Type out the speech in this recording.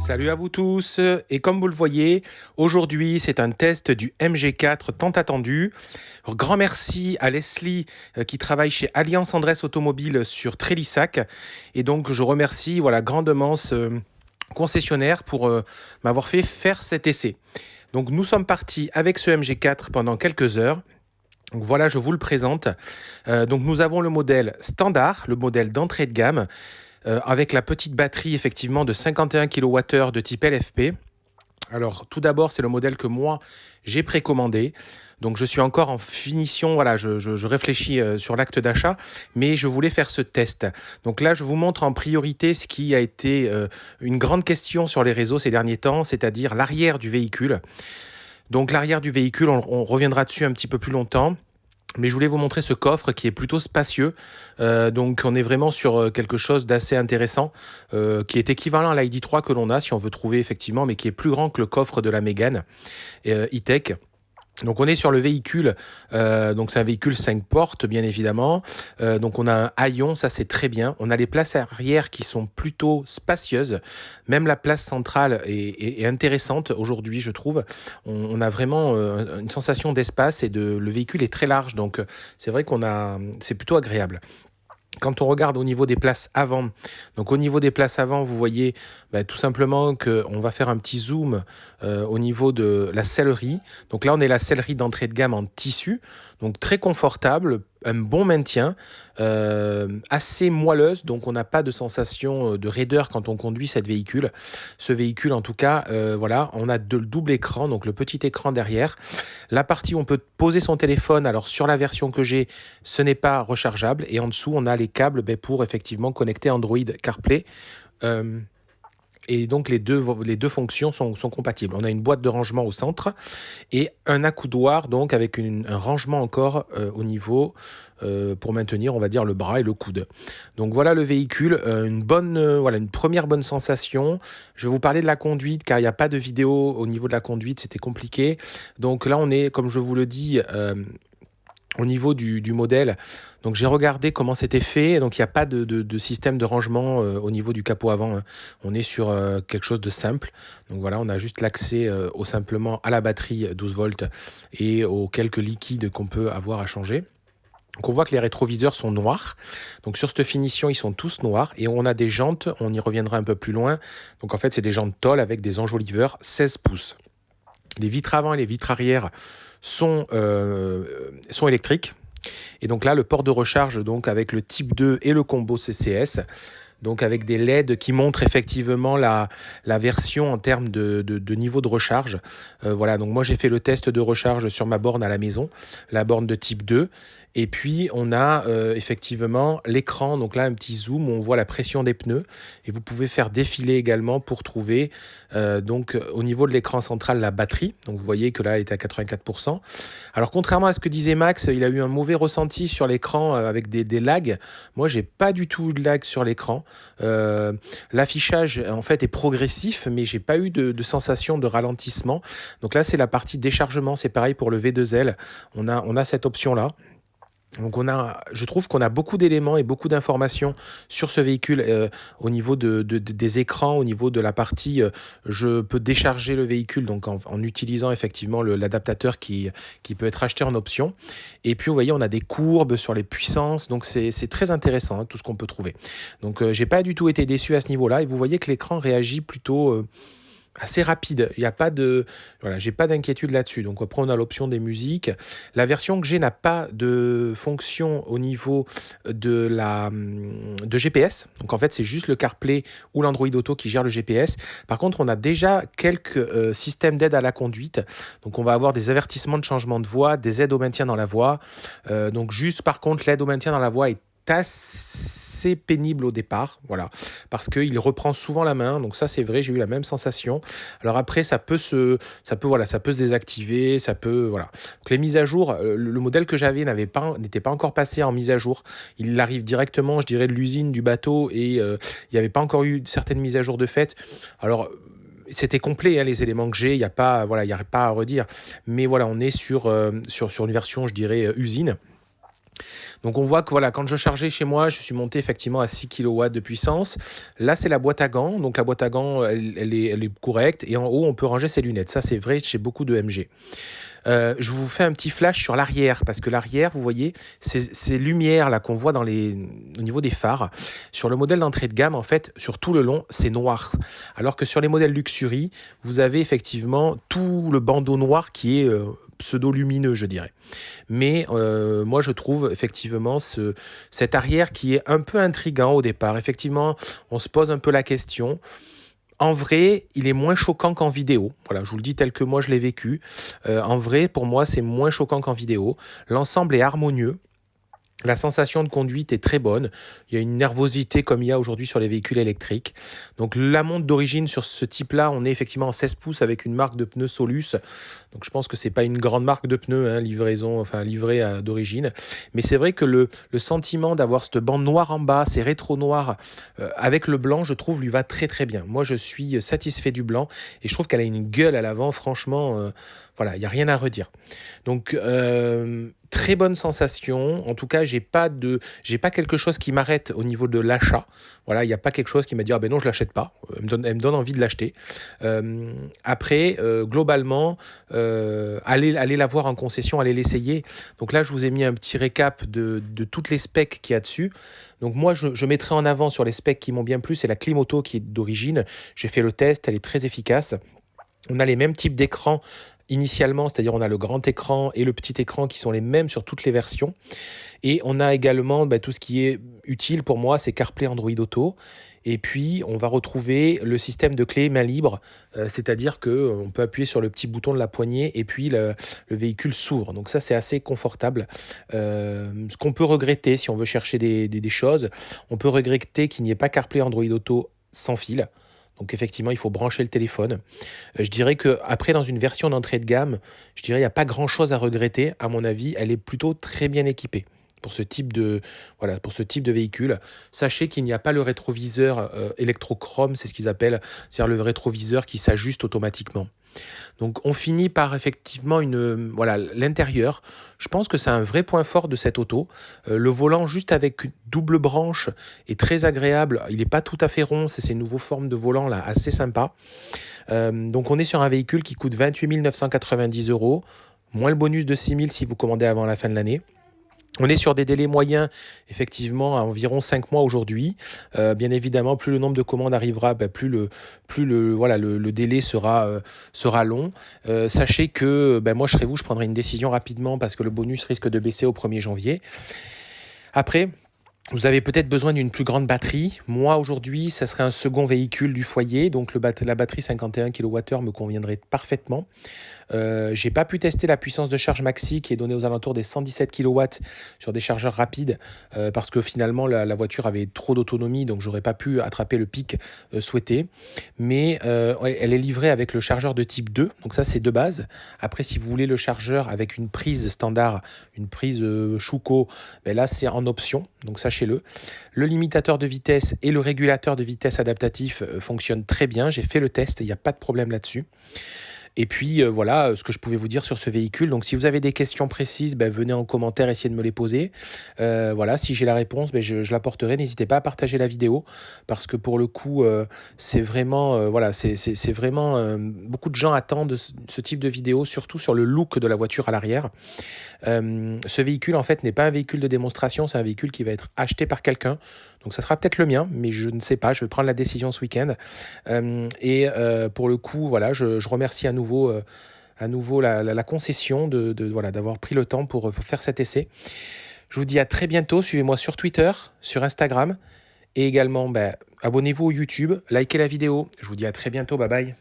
Salut à vous tous, et comme vous le voyez, aujourd'hui c'est un test du MG4 tant attendu. Grand merci à Leslie qui travaille chez Alliance Andresse Automobile sur Trélissac, et donc je remercie grandement ce concessionnaire pour m'avoir fait faire cet essai. Donc nous sommes partis avec ce MG4 pendant quelques heures. Donc voilà, je vous le présente. Donc nous avons le modèle standard, le modèle d'entrée de gamme, avec la petite batterie effectivement de 51 kWh de type LFP. Alors tout d'abord, c'est le modèle que moi j'ai précommandé. Donc je suis encore en finition, voilà, je réfléchis sur l'acte d'achat, mais je voulais faire ce test. Donc là, je vous montre en priorité ce qui a été une grande question sur les réseaux ces derniers temps, c'est-à-dire l'arrière du véhicule. Donc l'arrière du véhicule, on reviendra dessus un petit peu plus longtemps. Mais je voulais vous montrer ce coffre qui est plutôt spacieux. Donc on est vraiment sur quelque chose d'assez intéressant, qui est équivalent à l'ID3 que l'on a, si on veut trouver effectivement, mais qui est plus grand que le coffre de la Mégane E-Tech. Donc on est sur le véhicule, donc c'est un véhicule 5 portes bien évidemment, donc on a un haillon, ça c'est très bien, on a les places arrière qui sont plutôt spacieuses, même la place centrale est intéressante aujourd'hui je trouve, on a vraiment une sensation d'espace et le véhicule est très large, donc c'est vrai c'est plutôt agréable. Quand on regarde au niveau des places avant, donc au niveau des places avant, vous voyez tout simplement qu'on va faire un petit zoom au niveau de la sellerie. Donc là, on est la sellerie d'entrée de gamme en tissu, donc très confortable, un bon maintien, assez moelleuse, donc on n'a pas de sensation de raideur quand on conduit ce véhicule en tout cas. Voilà, on a le double écran, donc le petit écran derrière, la partie où on peut poser son téléphone. Alors sur la version que j'ai, ce n'est pas rechargeable, et en dessous on a les câbles pour effectivement connecter Android CarPlay. Et donc les deux fonctions sont compatibles. On a une boîte de rangement au centre et un accoudoir donc avec un rangement encore au niveau pour maintenir, on va dire, le bras et le coude. Donc voilà le véhicule, une première bonne sensation. Je vais vous parler de la conduite car il n'y a pas de vidéo au niveau de la conduite, c'était compliqué. Donc là on est, comme je vous le dis, au niveau du modèle. Donc j'ai regardé comment c'était fait, donc il n'y a pas de système de rangement au niveau du capot avant, hein. On est sur quelque chose de simple. Donc voilà, on a juste l'accès simplement à la batterie 12 volts et aux quelques liquides qu'on peut avoir à changer. Donc on voit que les rétroviseurs sont noirs. Donc sur cette finition, ils sont tous noirs. Et on a des jantes, on y reviendra un peu plus loin. Donc en fait, c'est des jantes tôle avec des enjoliveurs 16 pouces. Les vitres avant et les vitres arrière sont électriques. Et donc là, le port de recharge donc avec le type 2 et le combo CCS, donc avec des LED qui montrent effectivement la version en termes de niveau de recharge. Voilà, donc moi j'ai fait le test de recharge sur ma borne à la maison, la borne de type 2. Et puis on a effectivement l'écran, donc là un petit zoom où on voit la pression des pneus. Et vous pouvez faire défiler également pour trouver donc au niveau de l'écran central la batterie. Donc vous voyez que là elle est à 84%. Alors contrairement à ce que disait Max, il a eu un mauvais ressenti sur l'écran avec des lags. Moi j'ai pas du tout eu de lag sur l'écran. L'affichage en fait est progressif, mais j'ai pas eu de sensation de ralentissement. Donc là c'est la partie déchargement, c'est pareil pour le V2L. On a cette option là. Donc je trouve qu'on a beaucoup d'éléments et beaucoup d'informations sur ce véhicule au niveau des écrans, au niveau de la partie je peux décharger le véhicule donc en utilisant effectivement l'adaptateur qui peut être acheté en option. Et puis vous voyez, on a des courbes sur les puissances, donc c'est très intéressant tout ce qu'on peut trouver. Donc j'ai pas du tout été déçu à ce niveau-là, et vous voyez que l'écran réagit plutôt assez rapide. Il n'y a pas j'ai pas d'inquiétude là-dessus. Donc après on a l'option des musiques. La version que j'ai n'a pas de fonction au niveau de GPS. Donc en fait c'est juste le CarPlay ou l'Android Auto qui gère le GPS. Par contre on a déjà quelques systèmes d'aide à la conduite. Donc on va avoir des avertissements de changement de voie, des aides au maintien dans la voie. Donc juste par contre l'aide au maintien dans la voie est assez pénible au départ, voilà, parce qu'il reprend souvent la main, donc ça c'est vrai, j'ai eu la même sensation. Alors après ça peut se désactiver, voilà. Donc les mises à jour, le modèle que j'avais n'était pas encore passé en mise à jour. Il arrive directement, je dirais, de l'usine, du bateau, et il n'y avait pas encore eu certaines mises à jour de fait. Alors c'était complet, les éléments que j'ai, il n'y a pas à redire, mais voilà, on est sur une version, je dirais, usine. Donc on voit que voilà, quand je chargeais chez moi, je suis monté effectivement à 6 kilowatts de puissance. Là, c'est la boîte à gants. Donc la boîte à gants, elle est correcte. Et en haut, on peut ranger ses lunettes. Ça, c'est vrai chez beaucoup de MG. Je vous fais un petit flash sur l'arrière, parce que l'arrière, vous voyez, ces lumières là qu'on voit au niveau des phares, sur le modèle d'entrée de gamme, en fait, sur tout le long, c'est noir. Alors que sur les modèles Luxury, vous avez effectivement tout le bandeau noir qui est pseudo-lumineux, je dirais. Mais moi, je trouve effectivement cet arrière qui est un peu intriguant au départ. Effectivement, on se pose un peu la question. En vrai, il est moins choquant qu'en vidéo. Voilà, je vous le dis tel que moi je l'ai vécu. En vrai, pour moi, c'est moins choquant qu'en vidéo. L'ensemble est harmonieux. La sensation de conduite est très bonne. Il y a une nervosité comme il y a aujourd'hui sur les véhicules électriques. Donc la montre d'origine sur ce type-là, on est effectivement en 16 pouces avec une marque de pneus Solus. Donc je pense que c'est pas une grande marque de pneus, hein, livrée d'origine. Mais c'est vrai que le sentiment d'avoir cette bande noire en bas, ces rétros noirs avec le blanc, je trouve, lui va très très bien. Moi, je suis satisfait du blanc et je trouve qu'elle a une gueule à l'avant. Franchement, voilà, il n'y a rien à redire. Donc très bonne sensation. En tout cas, j'ai pas quelque chose qui m'arrête au niveau de l'achat. Voilà, il n'y a pas quelque chose qui m'a dit ah ben non, je l'achète pas. Elle me donne envie de l'acheter. Après, globalement, allez la voir en concession, allez l'essayer. Donc là, je vous ai mis un petit récap de toutes les specs qu'il y a dessus. Donc moi, je mettrai en avant sur les specs qui m'ont bien plu, c'est la clim auto qui est d'origine. J'ai fait le test, elle est très efficace. On a les mêmes types d'écrans initialement, c'est-à-dire on a le grand écran et le petit écran qui sont les mêmes sur toutes les versions. Et on a également tout ce qui est utile pour moi, c'est CarPlay, Android Auto. Et puis, on va retrouver le système de clé main libre, c'est-à-dire qu'on peut appuyer sur le petit bouton de la poignée et puis le véhicule s'ouvre. Donc ça, c'est assez confortable. Ce qu'on peut regretter, si on veut chercher des choses, on peut regretter qu'il n'y ait pas CarPlay, Android Auto sans fil. Donc effectivement, il faut brancher le téléphone. Je dirais qu'après, dans une version d'entrée de gamme, je dirais qu'il n'y a pas grand-chose à regretter. À mon avis, elle est plutôt très bien équipée pour ce type de véhicule. Sachez qu'il n'y a pas le rétroviseur électrochrome, c'est ce qu'ils appellent, c'est-à-dire le rétroviseur qui s'ajuste automatiquement. Donc on finit par effectivement l'intérieur. Je pense que c'est un vrai point fort de cette auto. Le volant juste avec une double branche est très agréable. Il n'est pas tout à fait rond, c'est ces nouveaux formes de volant là assez sympa. Donc on est sur un véhicule qui coûte 28 990 €, moins le bonus de 6 000 si vous commandez avant la fin de l'année. On est sur des délais moyens, effectivement, à environ 5 mois aujourd'hui. Bien évidemment, plus le nombre de commandes arrivera, plus le délai sera long. Sachez que moi, je serai vous, je prendrai une décision rapidement parce que le bonus risque de baisser au 1er janvier. Après, vous avez peut-être besoin d'une plus grande batterie. Moi, aujourd'hui, ça serait un second véhicule du foyer. Donc, la batterie 51 kWh me conviendrait parfaitement. Je n'ai pas pu tester la puissance de charge maxi qui est donnée aux alentours des 117 kW sur des chargeurs rapides parce que finalement, la voiture avait trop d'autonomie. Donc, je n'aurais pas pu attraper le pic souhaité. Mais elle est livrée avec le chargeur de type 2. Donc, ça, c'est de base. Après, si vous voulez le chargeur avec une prise standard, une prise Schuko, là, c'est en option. Donc, sachez-le. Le limitateur de vitesse et le régulateur de vitesse adaptatif fonctionnent très bien. J'ai fait le test, il n'y a pas de problème là-dessus. Et puis voilà ce que je pouvais vous dire sur ce véhicule. Donc si vous avez des questions précises, venez en commentaire, essayez de me les poser. Voilà, si j'ai la réponse, je l'apporterai. N'hésitez pas à partager la vidéo parce que pour le coup, c'est vraiment, beaucoup de gens attendent ce type de vidéo, surtout sur le look de la voiture à l'arrière. Ce véhicule, en fait, n'est pas un véhicule de démonstration, c'est un véhicule qui va être acheté par quelqu'un. Donc ça sera peut-être le mien, mais je ne sais pas, je vais prendre la décision ce week-end. Pour le coup, voilà, je remercie à nouveau la concession d'avoir pris le temps pour faire cet essai. Je vous dis à très bientôt, suivez-moi sur Twitter, sur Instagram, et également abonnez-vous au YouTube, likez la vidéo. Je vous dis à très bientôt, bye bye.